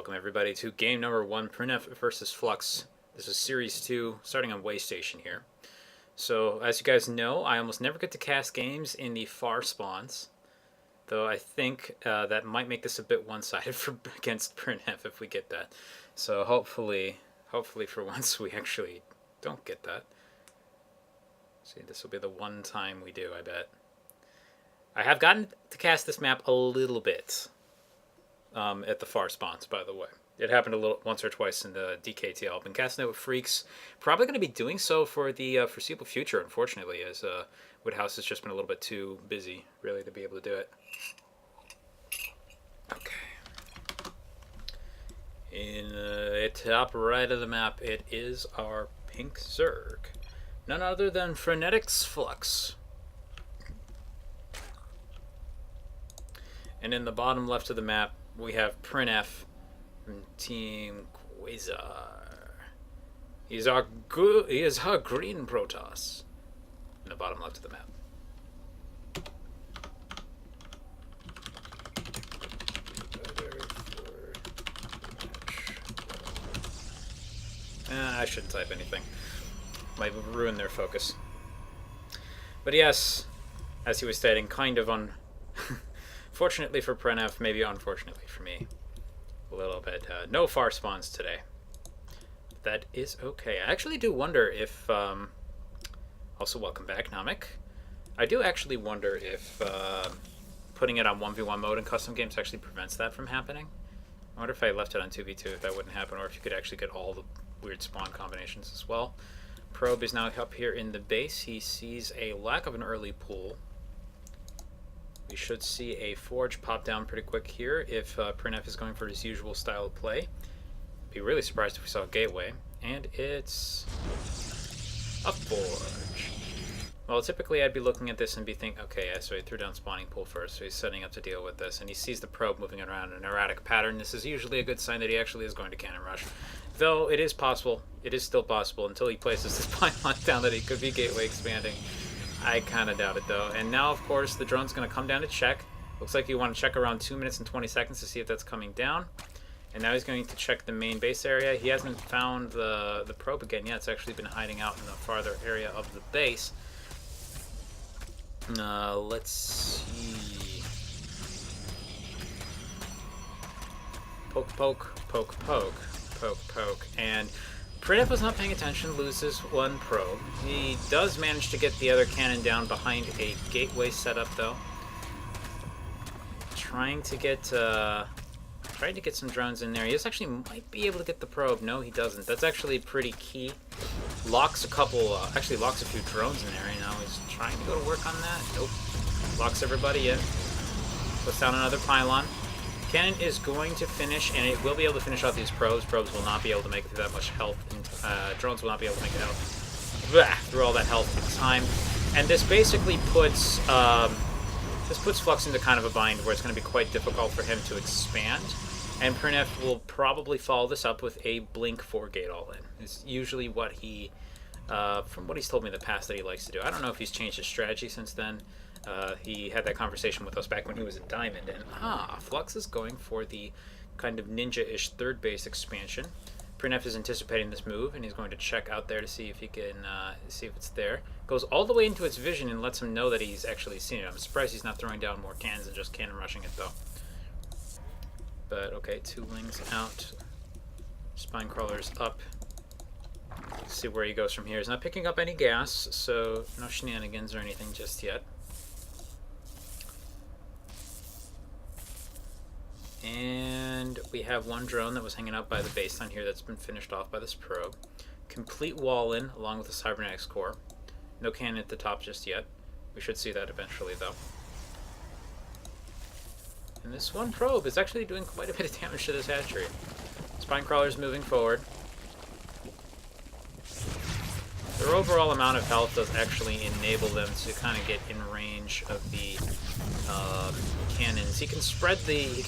Welcome everybody to game number 1, Printf versus FLuX. This is series 2, starting on Waystation here. So, as you guys know, I almost never get to cast games in the far spawns, though I think that might make this a bit one-sided against Printf if we get that. So hopefully for once we actually don't get that. See, this will be the one time we do, I bet. I have gotten to cast this map a little bit. At the far spawns, by the way. It happened once or twice in the DKTL. I've been casting it with Freaks. Probably going to be doing so for the foreseeable future, unfortunately, as Woodhouse has just been a little bit too busy, really, to be able to do it. Okay. In the top right of the map, it is our pink Zerg. None other than Frenetic's FLuX. And in the bottom left of the map, we have Printf from Team Quasar. He is our green Protoss. In the bottom left of the map. I shouldn't type anything. Might ruin their focus. But yes, as he was stating, kind of on. Fortunately for Printf, maybe unfortunately for me, a little bit. No far spawns today. That is okay. I actually do wonder if, also welcome back, Namek. I do actually wonder if putting it on 1v1 mode in custom games actually prevents that from happening. I wonder if I left it on 2v2 if that wouldn't happen, or if you could actually get all the weird spawn combinations as well. Probe is now up here in the base. He sees a lack of an early pool. We should see a Forge pop down pretty quick here if Printf is going for his usual style of play. Be really surprised if we saw a Gateway. And it's a Forge. Well, typically I'd be looking at this and be thinking, okay, yeah, so he threw down spawning pool first, so he's setting up to deal with this, and he sees the probe moving around in an erratic pattern. This is usually a good sign that he actually is going to cannon rush. Though it is possible, it is still possible, until he places this pylon down, that he could be Gateway expanding. I kind of doubt it, though. And now, of course, the drone's going to come down to check. Looks like you want to check around 2 minutes and 20 seconds to see if that's coming down. And now he's going to check the main base area. He hasn't found the probe again yet. It's actually been hiding out in the farther area of the base. Let's see. Poke, poke, poke, poke, poke, poke. And Printf was not paying attention, loses one probe. He does manage to get the other cannon down behind a gateway setup, though. Trying to get some drones in there. He actually might be able to get the probe. No, he doesn't. That's actually pretty key. Locks a couple, actually locks a few drones in there right now. He's trying to go to work on that. Nope. Locks everybody in. Puts down another pylon. Cannon is going to finish, and it will be able to finish off these probes. Probes will not be able to make that much health, and drones will not be able to make it out through all that health in time. And this basically puts FLuX into kind of a bind where it's going to be quite difficult for him to expand. And Printf will probably follow this up with a blink 4-gate all-in. It's usually what he, from what he's told me in the past, that he likes to do. I don't know if he's changed his strategy since then. He had that conversation with us back when he was in Diamond, and FLuX is going for the kind of ninja-ish third base expansion. Printf is anticipating this move, and he's going to check out there to see if he can see if it's there. Goes all the way into its vision and lets him know that he's actually seen it. I'm surprised he's not throwing down more cannons and just cannon rushing it, though. But okay, 2 wings out, spine crawlers up. Let's see where he goes from here. He's not picking up any gas, so no shenanigans or anything just yet. And we have one drone that was hanging out by the base down here that's been finished off by this probe. Complete wall in, along with the cybernetics core. No cannon at the top just yet. We should see that eventually, though. And this one probe is actually doing quite a bit of damage to this hatchery. Spine crawler's moving forward. Their overall amount of health does actually enable them to kind of get in range of the cannons. He can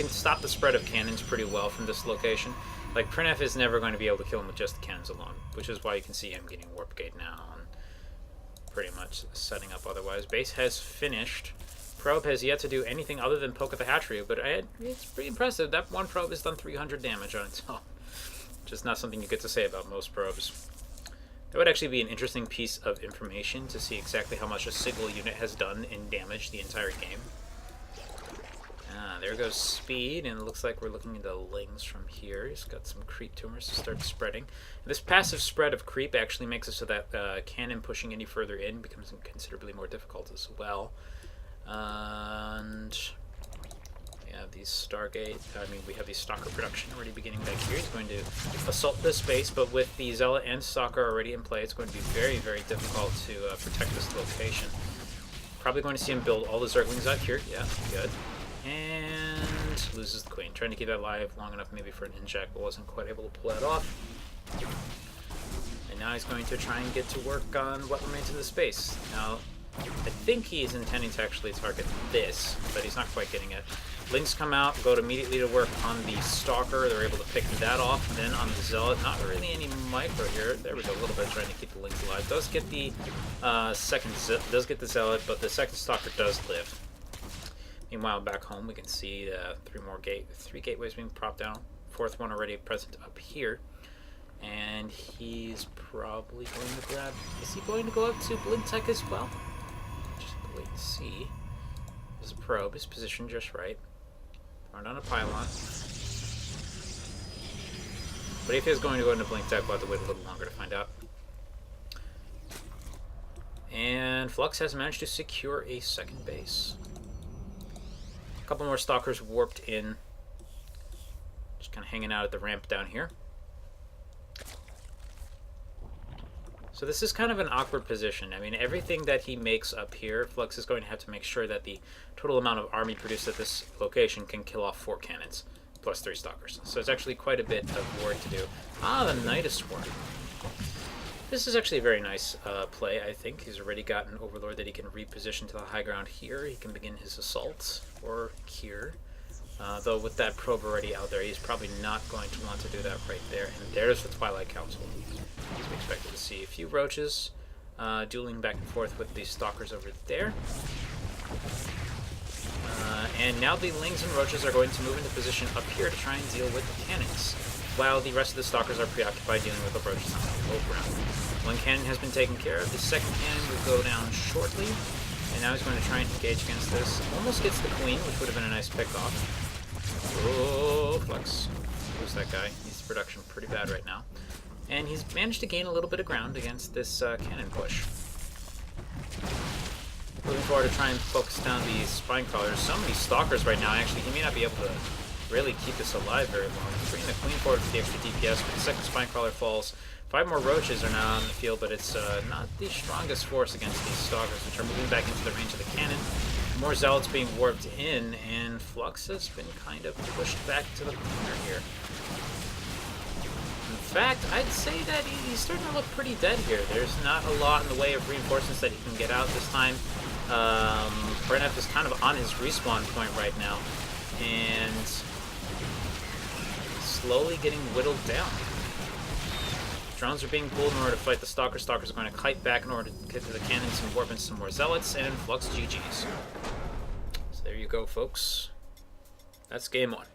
stop the spread of cannons pretty well from this location. Like, Printf is never going to be able to kill him with just the cannons alone, which is why you can see him getting warp gate now and pretty much setting up otherwise. Base has finished. probe has yet to do anything other than poke at the hatchery, but it's pretty impressive. That one probe has done 300 damage on its own. Just not something you get to say about most probes. That would actually be an interesting piece of information to see exactly how much a single unit has done in damage the entire game. There goes speed, and it looks like we're looking into Lings from here. He's got some creep tumors to start spreading. This passive spread of creep actually makes it so that cannon pushing any further in becomes considerably more difficult as well. And yeah, these Stargate, we have the Stalker production already beginning back here. He's going to assault this base, but with the Zealot and Stalker already in play, it's going to be very, very difficult to protect this location. Probably going to see him build all the Zerglings out here. Yeah, good. And loses the Queen. Trying to keep that alive long enough maybe for an inject, but wasn't quite able to pull that off. And now he's going to try and get to work on what remains in the space. Now, I think he's intending to actually target this, but he's not quite getting it. Lings come out, go immediately to work on the Stalker. They're able to pick that off. And then on the Zealot, not really any micro here. There we go, a little bit trying to keep the Lings alive. Does get the the Zealot, but the second Stalker does live. Meanwhile, back home, we can see three gateways being propped down. Fourth one already present up here. And he's probably going to grab... Is he going to go up to Blink Tech as well? Just wait and see. There's a probe. His position just right. Thrown on a pylon. But if he's going to go into Blink Tech, we'll have to wait a little longer to find out. And FLuX has managed to secure a second base. A couple more Stalkers warped in. Just kind of hanging out at the ramp down here. So this is kind of an awkward position. I mean, everything that he makes up here, FLuX is going to have to make sure that the total amount of army produced at this location can kill off 4 cannons, plus 3 Stalkers. So it's actually quite a bit of work to do. The Nidus Swarm. This is actually a very nice play, I think. He's already got an Overlord that he can reposition to the high ground here. He can begin his assault, or here. Though with that probe already out there, he's probably not going to want to do that right there. And there's the Twilight Council. As we expected to see a few roaches dueling back and forth with these Stalkers over there. And now the Lings and roaches are going to move into position up here to try and deal with the cannons, while the rest of the Stalkers are preoccupied dealing with the roaches on the low ground. One cannon has been taken care of. The second cannon will go down shortly. And now he's going to try and engage against this. Almost gets the Queen, which would have been a nice pick-off. Oh, FLuX. Lose that guy. He's production pretty bad right now. And he's managed to gain a little bit of ground against this cannon push. Moving forward to try and focus down the spine crawlers. So many Stalkers right now. Actually, he may not be able to really keep this alive very long. He's bringing the Queen forward with the extra DPS, but the second spine crawler falls. 5 more roaches are now on the field, but it's not the strongest force against these Stalkers, which are moving back into the range of the cannon. More Zealots being warped in, and FLuX has been kind of pushed back to the corner here. In fact, I'd say that he's starting to look pretty dead here. There's not a lot in the way of reinforcements that he can get out this time. Printf is kind of on his respawn point right now, and slowly getting whittled down. Drones are being pulled in order to fight the Stalkers. Stalkers are going to kite back in order to get to the cannons and warp in some more Zealots, and FLuX GG's. So there you go, folks. That's game 1.